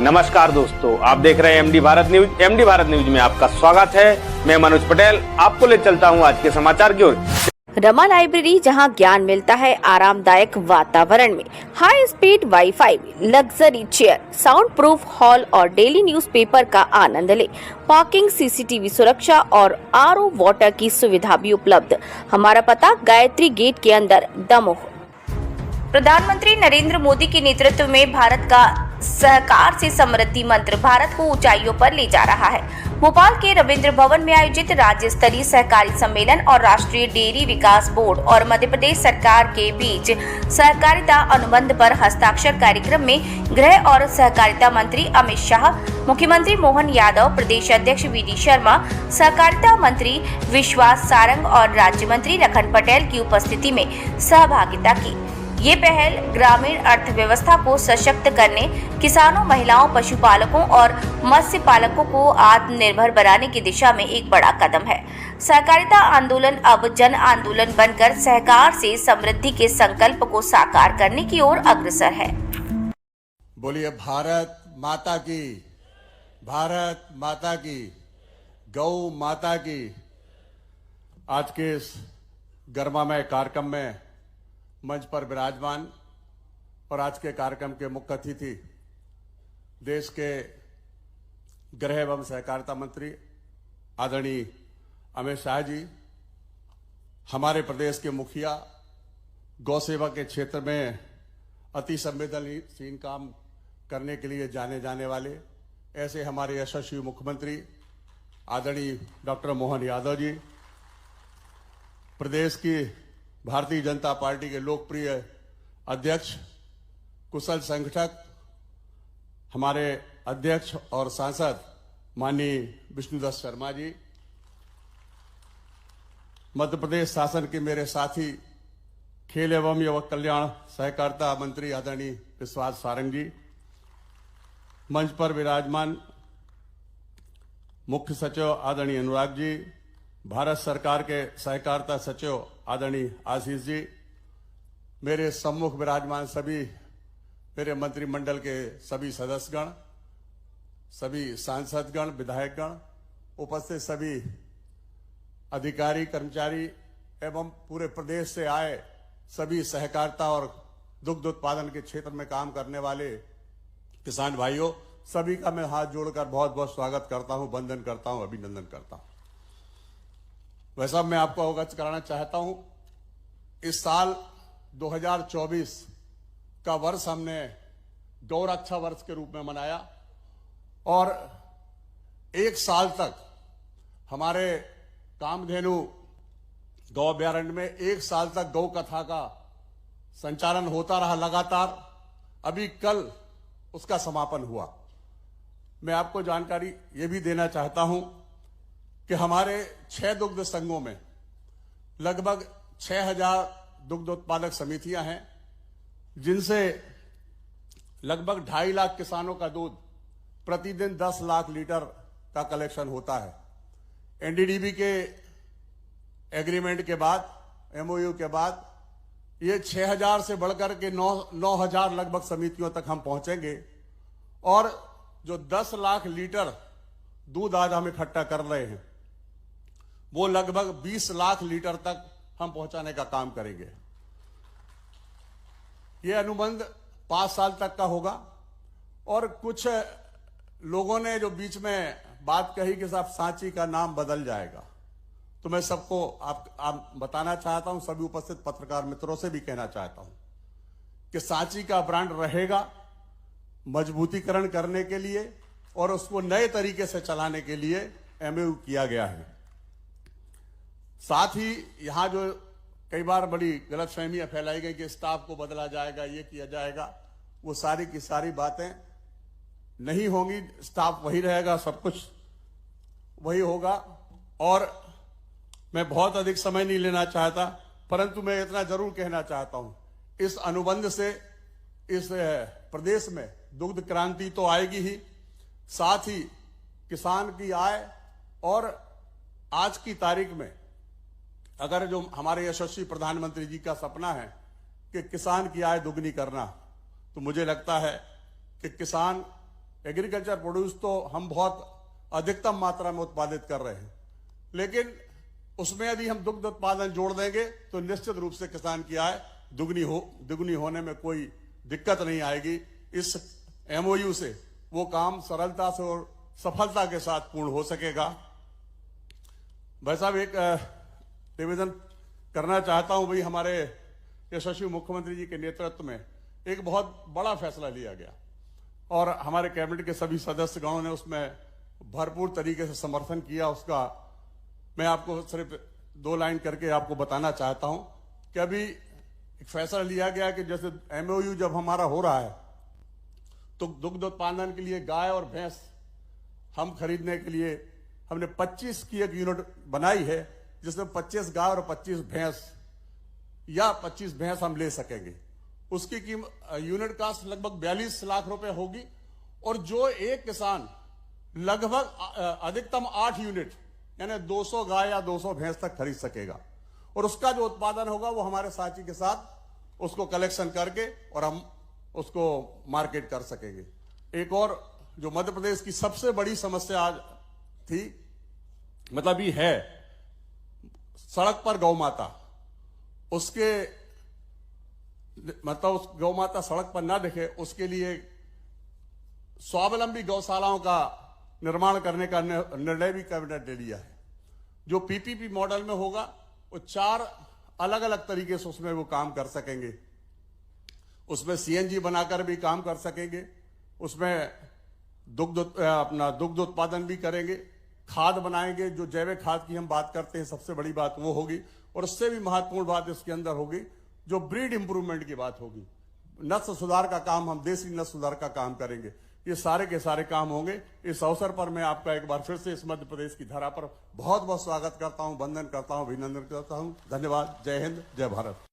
नमस्कार दोस्तों, आप देख रहे हैं MD Bharat news. MD Bharat news में आपका स्वागत है। मैं मनोज पटेल आपको ले चलता हूं आज के समाचार की ओर। रमा लाइब्रेरी, जहां ज्ञान मिलता है आरामदायक वातावरण में। High speed wifi, luxury chair, sound proof hall और डेली न्यूज़पेपर का आनंद ले। पार्किंग, सीसीटीवी सुरक्षा और आरओ वाटर की सुविधा भी उपलब्ध। हमारा पता गायत्री गेट के अंदर, दमोह। प्रधानमंत्री नरेंद्र मोदी के नेतृत्व में भारत का सहकार से समृद्धि मंत्र भारत को ऊंचाइयों पर ले जा रहा है। भोपाल के रविंद्र भवन में आयोजित राज्य स्तरीय सहकारी सम्मेलन और राष्ट्रीय डेयरी विकास बोर्ड और मध्य प्रदेश सरकार के बीच सहकारिता अनुबंध पर हस्ताक्षर कार्यक्रम में गृह और सहकारिता मंत्री अमित शाह, मुख्यमंत्री मोहन यादव, प्रदेश अध्यक्ष वीडी शर्मा, सहकारिता मंत्री विश्वास सारंग और राज्य मंत्री लखन पटेल की उपस्थिति में सहभागिता की। ये पहल ग्रामीण अर्थव्यवस्था को सशक्त करने, किसानों, महिलाओं, पशुपालकों और मत्स्य पालकों को आत्मनिर्भर बनाने की दिशा में एक बड़ा कदम है। सहकारिता आंदोलन अब जन आंदोलन बनकर सहकार से समृद्धि के संकल्प को साकार करने की ओर अग्रसर है। बोलिए भारत माता की, भारत माता की, गौ माता की। आज के इस गर्मामय कार्यक्रम में मंच पर विराजमान और आज के कार्यक्रम के मुख्य अतिथि देश के गृह एवं सहकारिता मंत्री आदरणीय अमित शाह जी, हमारे प्रदेश के मुखिया, गौ सेवा के क्षेत्र में अति संवेदनशील काम करने के लिए जाने जाने वाले ऐसे हमारे यशस्वी मुख्यमंत्री आदरणीय डॉक्टर मोहन यादव जी, प्रदेश की भारतीय जनता पार्टी के लोकप्रिय अध्यक्ष, कुशल संगठक, हमारे अध्यक्ष और सांसद माननीय विष्णुदत्त शर्मा जी, मध्य प्रदेश शासन के मेरे साथी, खेल एवं युवक कल्याण सहकारिता मंत्री आदरणीय विश्वास सारंग जी, मंच पर विराजमान मुख्य सचिव आदरणीय अनुराग जी, भारत सरकार के सहकारिता सचिव आदरणीय आशीष जी, मेरे सम्मुख विराजमान सभी मेरे मंत्रिमंडल के सभी सदस्यगण, सभी सांसदगण, विधायकगण, उपस्थित सभी अधिकारी, कर्मचारी एवं पूरे प्रदेश से आए सभी सहकारिता और दुग्ध उत्पादन के क्षेत्र में काम करने वाले किसान भाइयों, सभी का मैं हाथ जोड़कर बहुत बहुत स्वागत करता हूं, वंदन करता हूं, अभिनंदन करता हूं। वैसा मैं आपको अवगत कराना चाहता हूं, इस साल 2024 का वर्ष हमने गौरक्षा वर्ष के रूप में मनाया और एक साल तक हमारे कामधेनु गौ अभ्यारण्य में एक साल तक गौ कथा का संचालन होता रहा लगातार। अभी कल उसका समापन हुआ। मैं आपको जानकारी ये भी देना चाहता हूं कि हमारे 6 दुग्ध संघों में लगभग 6000 दुग्ध उत्पादक समितियां हैं, जिनसे लगभग 2.5 लाख किसानों का दूध प्रतिदिन 10 लाख लीटर का कलेक्शन होता है। एनडीडीबी के एग्रीमेंट के बाद, एमओयू के बाद ये 6000 से बढ़कर के 9000 लगभग समितियों तक हम पहुंचेंगे और जो 10 लाख लीटर दूध आज हम इकट्ठा कर रहे हैं वो लगभग 20 लाख लीटर तक हम पहुंचाने का काम करेंगे। ये अनुबंध 5 साल तक का होगा और कुछ लोगों ने जो बीच में बात कही कि साहब सांची का नाम बदल जाएगा, तो मैं सबको आप बताना चाहता हूं, सभी उपस्थित पत्रकार मित्रों से भी कहना चाहता हूं कि सांची का ब्रांड रहेगा मजबूतीकरण करने के लिए और उसको नए तरीके से चलाने के लिए एमओयू किया गया है। साथ ही यहां जो कई बार बड़ी गलतफहमियां फैलाई गई कि स्टाफ को बदला जाएगा, ये किया जाएगा, वो सारी की सारी बातें नहीं होंगी। स्टाफ वही रहेगा, सब कुछ वही होगा। और मैं बहुत अधिक समय नहीं लेना चाहता, परंतु मैं इतना जरूर कहना चाहता हूं, इस अनुबंध से इस प्रदेश में दुग्ध क्रांति तो आएगी ही, साथ ही किसान की आय और आज की तारीख में अगर जो हमारे यशस्वी प्रधानमंत्री जी का सपना है कि किसान की आय दुगनी करना, तो मुझे लगता है कि किसान एग्रीकल्चर प्रोड्यूस तो हम बहुत अधिकतम मात्रा में उत्पादित कर रहे हैं, लेकिन उसमें यदि हम दुग्ध उत्पादन जोड़ देंगे तो निश्चित रूप से किसान की आय दुगनी होने में कोई दिक्कत नहीं आएगी। इस एमओयू से वो काम सरलता से और सफलता के साथ पूर्ण हो सकेगा। भाई साहब, एक निवेदन करना चाहता हूं। भाई, हमारे यशस्वी मुख्यमंत्री जी के नेतृत्व में एक बहुत बड़ा फैसला लिया गया और हमारे कैबिनेट के सभी सदस्यगणों ने उसमें भरपूर तरीके से समर्थन किया। उसका मैं आपको सिर्फ 2 लाइन करके आपको बताना चाहता हूं कि अभी एक फैसला लिया गया कि जैसे एमओयू जब हमारा हो रहा है तो दुग्ध उत्पादन के लिए गाय और भैंस हम खरीदने के लिए हमने 25 की एक यूनिट बनाई है, जिसमें 25 गाय और 25 भैंस या 25 भैंस हम ले सकेंगे। उसकी कीमत यूनिट कास्ट लगभग 42 लाख रुपए होगी और जो एक किसान लगभग अधिकतम 8 यूनिट यानी 200 गाय या 200 भैंस तक खरीद सकेगा और उसका जो उत्पादन होगा वो हमारे साथी के साथ उसको कलेक्शन करके और हम उसको मार्केट कर सकेंगे। एक और जो मध्य प्रदेश की सबसे बड़ी समस्या आज थी, मतलब ये है सड़क पर गौ माता, उसके मतलब उस गौ माता सड़क पर ना दिखे, उसके लिए स्वावलंबी गौशालाओं का निर्माण करने का निर्णय भी कैबिनेट ने लिया है। जो पीपीपी मॉडल में होगा वो 4 अलग अलग तरीके से उसमें वो काम कर सकेंगे। उसमें सीएनजी बनाकर भी काम कर सकेंगे, उसमें दुग्ध उत्पादन भी करेंगे, खाद बनाएंगे। जो जैविक खाद की हम बात करते हैं सबसे बड़ी बात वो होगी और उससे भी महत्वपूर्ण बात इसके अंदर होगी जो ब्रीड इंप्रूवमेंट की बात होगी। नस्ल सुधार का काम, हम देसी नस्ल सुधार का काम करेंगे। ये सारे के सारे काम होंगे। इस अवसर पर मैं आपका एक बार फिर से इस मध्य प्रदेश की धरा पर बहुत बहुत स्वागत करता हूं, वंदन करता हूं, अभिनंदन करता हूं। धन्यवाद। जय हिंद, जय भारत।